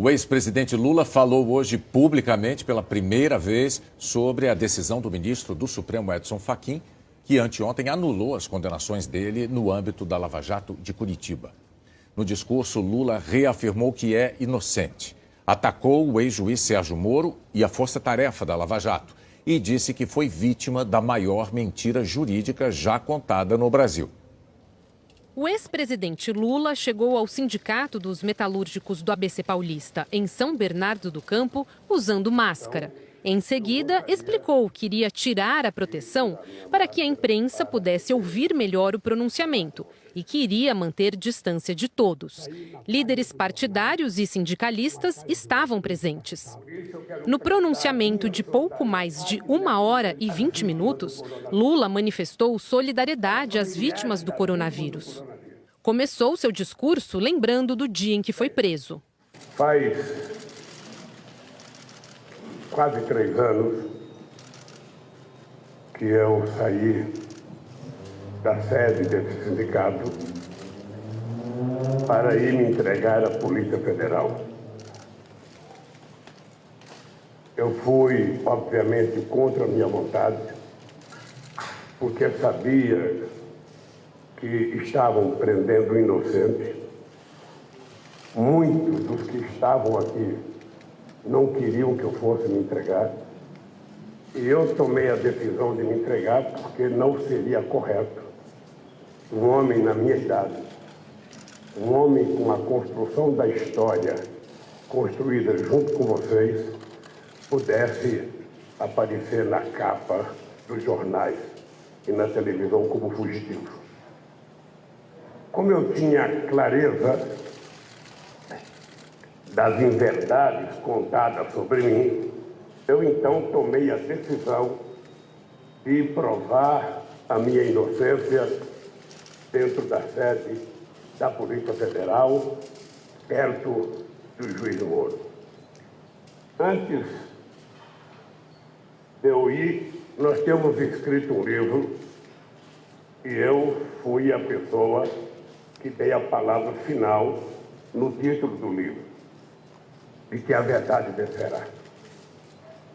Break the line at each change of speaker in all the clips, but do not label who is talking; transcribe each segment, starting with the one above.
O ex-presidente Lula falou hoje publicamente pela primeira vez sobre a decisão do ministro do Supremo Edson Fachin, que anteontem anulou as condenações dele no âmbito da Lava Jato de Curitiba. No discurso, Lula reafirmou que é inocente. Atacou o ex-juiz Sérgio Moro e a força-tarefa da Lava Jato e disse que foi vítima da maior mentira jurídica já contada no Brasil.
O ex-presidente Lula chegou ao Sindicato dos Metalúrgicos do ABC Paulista, em São Bernardo do Campo, usando máscara. Em seguida, explicou que iria tirar a proteção para que a imprensa pudesse ouvir melhor o pronunciamento e que iria manter distância de todos. Líderes partidários e sindicalistas estavam presentes. No pronunciamento de pouco mais de 1h20, Lula manifestou solidariedade às vítimas do coronavírus. Começou seu discurso lembrando do dia em que foi preso.
Faz quase 3 anos que eu saí da sede desse sindicato para ir me entregar à Polícia Federal. Eu fui, obviamente, contra a minha vontade, porque sabia que estavam prendendo inocentes. Muitos dos que estavam aqui não queriam que eu fosse me entregar. E eu tomei a decisão de me entregar porque não seria correto um homem na minha idade, um homem com a construção da história construída junto com vocês, pudesse aparecer na capa dos jornais e na televisão como fugitivo. Como eu tinha clareza das inverdades contadas sobre mim, eu então tomei a decisão de provar a minha inocência dentro da sede da Polícia Federal, perto do juiz Moro. Antes de eu ir, nós temos escrito um livro e eu fui a pessoa que dei a palavra final no título do livro, de que a verdade vencerá.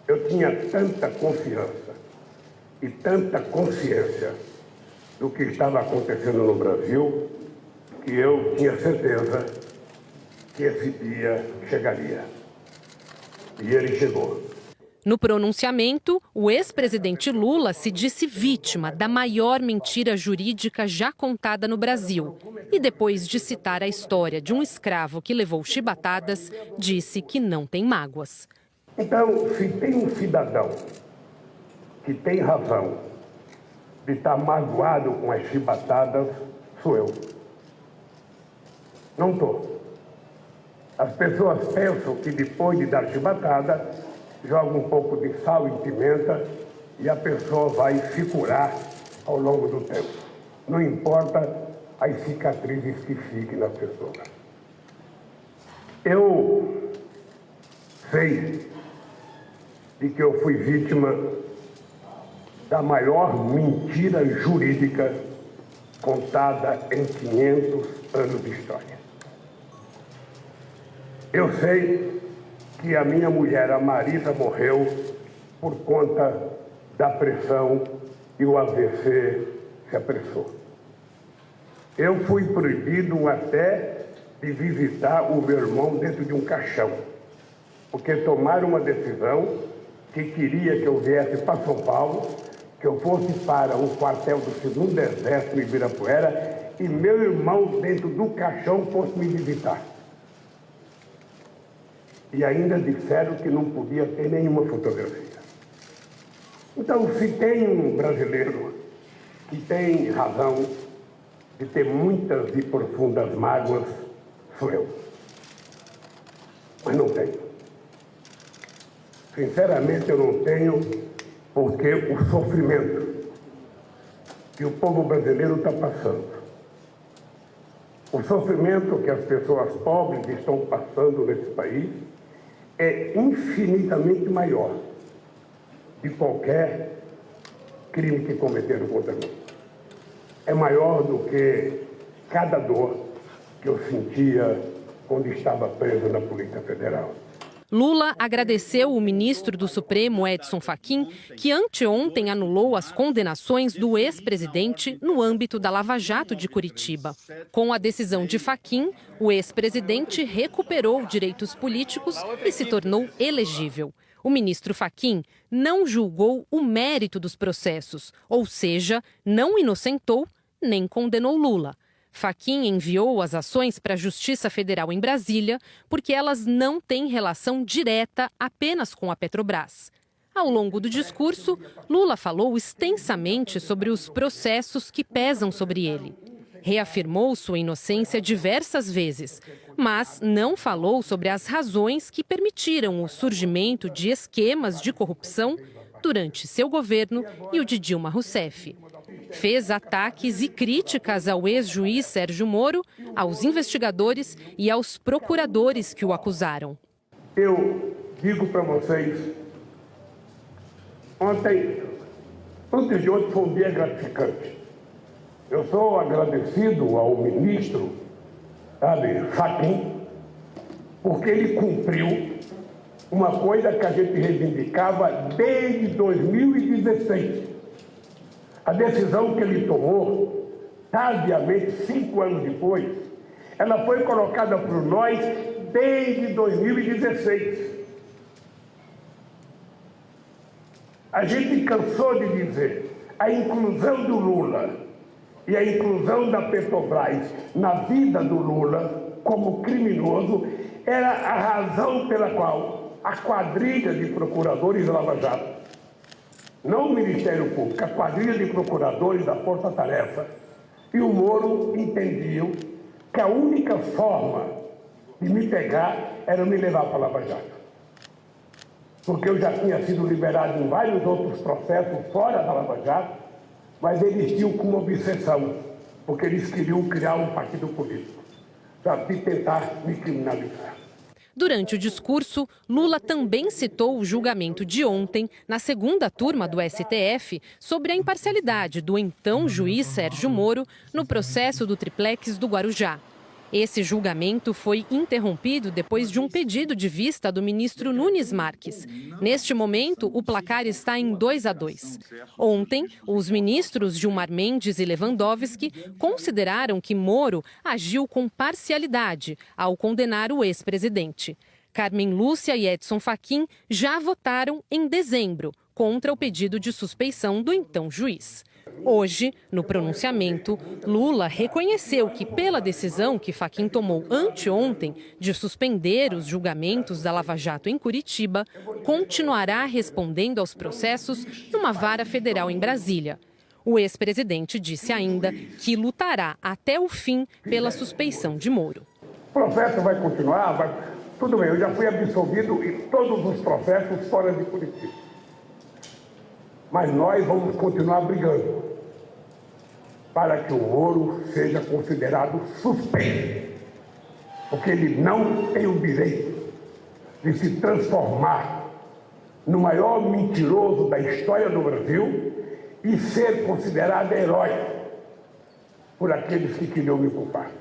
Eu tinha tanta confiança e tanta consciência do que estava acontecendo no Brasil, que eu tinha certeza que esse dia chegaria. E ele chegou.
No pronunciamento, o ex-presidente Lula se disse vítima da maior mentira jurídica já contada no Brasil. E depois de citar a história de um escravo que levou chibatadas, disse que não tem mágoas.
Então, se tem um cidadão que tem razão de estar magoado com as chibatadas, sou eu. Não estou. As pessoas pensam que depois de dar chibatada, joga um pouco de sal e pimenta e a pessoa vai se curar ao longo do tempo. Não importa as cicatrizes que fiquem nas pessoas. Eu sei de que eu fui vítima da maior mentira jurídica contada em 500 anos de história. Eu sei que a minha mulher, a Marisa, morreu por conta da pressão e o AVC se apressou. Eu fui proibido até de visitar o meu irmão dentro de um caixão, porque tomaram uma decisão que queria que eu viesse para São Paulo, que eu fosse para o quartel do 2º Exército em Ibirapuera e meu irmão dentro do caixão fosse me visitar. E ainda disseram que não podia ter nenhuma fotografia. Então, se tem um brasileiro que tem razão de ter muitas e profundas mágoas, sou eu. Mas não tenho. Sinceramente, eu não tenho, porque o sofrimento que o povo brasileiro está passando, o sofrimento que as pessoas pobres estão passando nesse país, é infinitamente maior de qualquer crime que cometeram contra mim. É maior do que cada dor que eu sentia quando estava preso na Polícia Federal.
Lula agradeceu o ministro do Supremo, Edson Fachin, que anteontem anulou as condenações do ex-presidente no âmbito da Lava Jato de Curitiba. Com a decisão de Fachin, o ex-presidente recuperou direitos políticos e se tornou elegível. O ministro Fachin não julgou o mérito dos processos, ou seja, não inocentou nem condenou Lula. Fachin enviou as ações para a Justiça Federal em Brasília porque elas não têm relação direta apenas com a Petrobras. Ao longo do discurso, Lula falou extensamente sobre os processos que pesam sobre ele. Reafirmou sua inocência diversas vezes, mas não falou sobre as razões que permitiram o surgimento de esquemas de corrupção durante seu governo e o de Dilma Rousseff. Fez ataques e críticas ao ex-juiz Sérgio Moro, aos investigadores e aos procuradores que o acusaram.
Eu digo para vocês, antes de ontem foi um dia gratificante. Eu sou agradecido ao ministro, Fachin, porque ele cumpriu uma coisa que a gente reivindicava desde 2016. A decisão que ele tomou, tardiamente, 5 anos depois, ela foi colocada por nós desde 2016. A gente cansou de dizer a inclusão do Lula e a inclusão da Petrobras na vida do Lula como criminoso era a razão pela qual a quadrilha de procuradores da Lava Jato, não o Ministério Público, a quadrilha de procuradores da Força Tarefa e o Moro entendiam que a única forma de me pegar era me levar para a Lava Jato. Porque eu já tinha sido liberado em vários outros processos fora da Lava Jato, mas eles tinham como obsessão, porque eles queriam criar um partido político, para tentar me criminalizar.
Durante o discurso, Lula também citou o julgamento de ontem, na segunda turma do STF, sobre a imparcialidade do então juiz Sérgio Moro no processo do triplex do Guarujá. Esse julgamento foi interrompido depois de um pedido de vista do ministro Nunes Marques. Neste momento, o placar está em 2-2. Ontem, os ministros Gilmar Mendes e Lewandowski consideraram que Moro agiu com parcialidade ao condenar o ex-presidente. Carmen Lúcia e Edson Fachin já votaram em dezembro contra o pedido de suspeição do então juiz. Hoje, no pronunciamento, Lula reconheceu que, pela decisão que Fachin tomou anteontem de suspender os julgamentos da Lava Jato em Curitiba, continuará respondendo aos processos numa vara federal em Brasília. O ex-presidente disse ainda que lutará até o fim pela suspeição de Moro.
O processo vai continuar, tudo bem, eu já fui absolvido em todos os processos fora de Curitiba. Mas nós vamos continuar brigando para que o Moro seja considerado suspeito, porque ele não tem o direito de se transformar no maior mentiroso da história do Brasil e ser considerado herói por aqueles que queriam me culpar.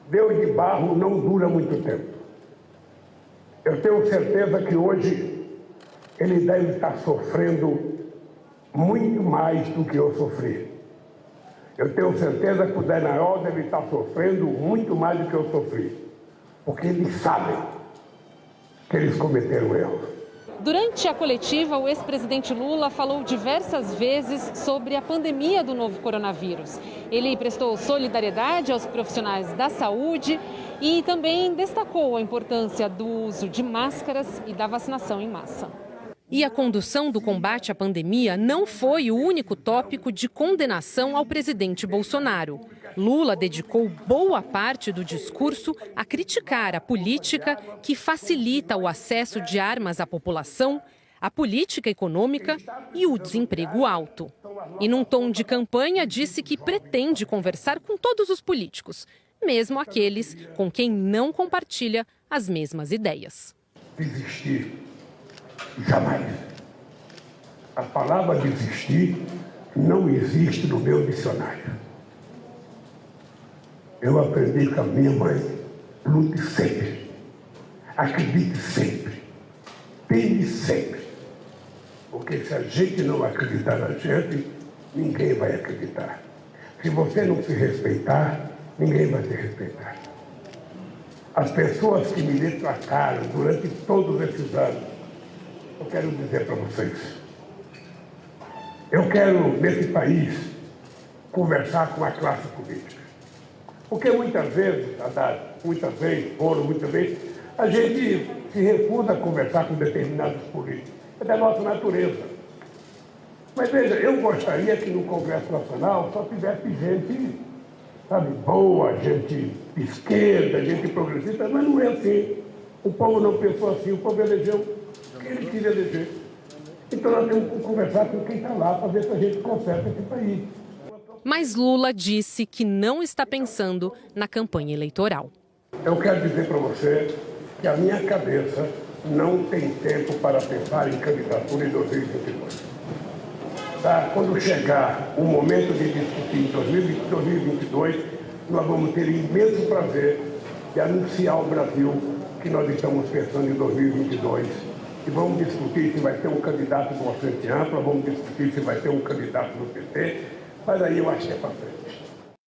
Deus de barro não dura muito tempo. Eu tenho certeza que hoje ele deve estar sofrendo muito mais do que eu sofri. Eu tenho certeza que o Dallagnol deve estar sofrendo muito mais do que eu sofri, porque eles sabem que eles cometeram erros.
Durante a coletiva, o ex-presidente Lula falou diversas vezes sobre a pandemia do novo coronavírus. Ele prestou solidariedade aos profissionais da saúde e também destacou a importância do uso de máscaras e da vacinação em massa. E a condução do combate à pandemia não foi o único tópico de condenação ao presidente Bolsonaro. Lula dedicou boa parte do discurso a criticar a política que facilita o acesso de armas à população, a política econômica e o desemprego alto. E num tom de campanha disse que pretende conversar com todos os políticos, mesmo aqueles com quem não compartilha as mesmas ideias.
Desistir. Jamais. A palavra desistir não existe no meu dicionário. Eu aprendi com a minha mãe, lute sempre, acredite sempre, teme sempre. Porque se a gente não acreditar na gente, ninguém vai acreditar. Se você não se respeitar, ninguém vai se respeitar. As pessoas que me detrataram durante todos esses anos, eu quero dizer para vocês, eu quero, nesse país, conversar com a classe política. Porque muitas vezes, a gente se recusa a conversar com determinados políticos. É da nossa natureza. Mas veja, eu gostaria que no Congresso Nacional só tivesse gente, sabe, boa, gente de esquerda, gente progressista, mas não é assim. O povo não pensou assim, o povo elegeu o que ele queria eleger. Então nós temos que conversar com quem está lá para ver se a gente conserta esse país.
Mas Lula disse que não está pensando na campanha eleitoral.
Eu quero dizer para você que a minha cabeça não tem tempo para pensar em candidatura em 2022. Tá? Quando chegar o momento de discutir em 2022, nós vamos ter imenso prazer de anunciar ao Brasil que nós estamos pensando em 2022. E vamos discutir se vai ter um candidato do Frente Ampla, vamos discutir se vai ter um candidato do PT, mas aí eu acho que é para frente.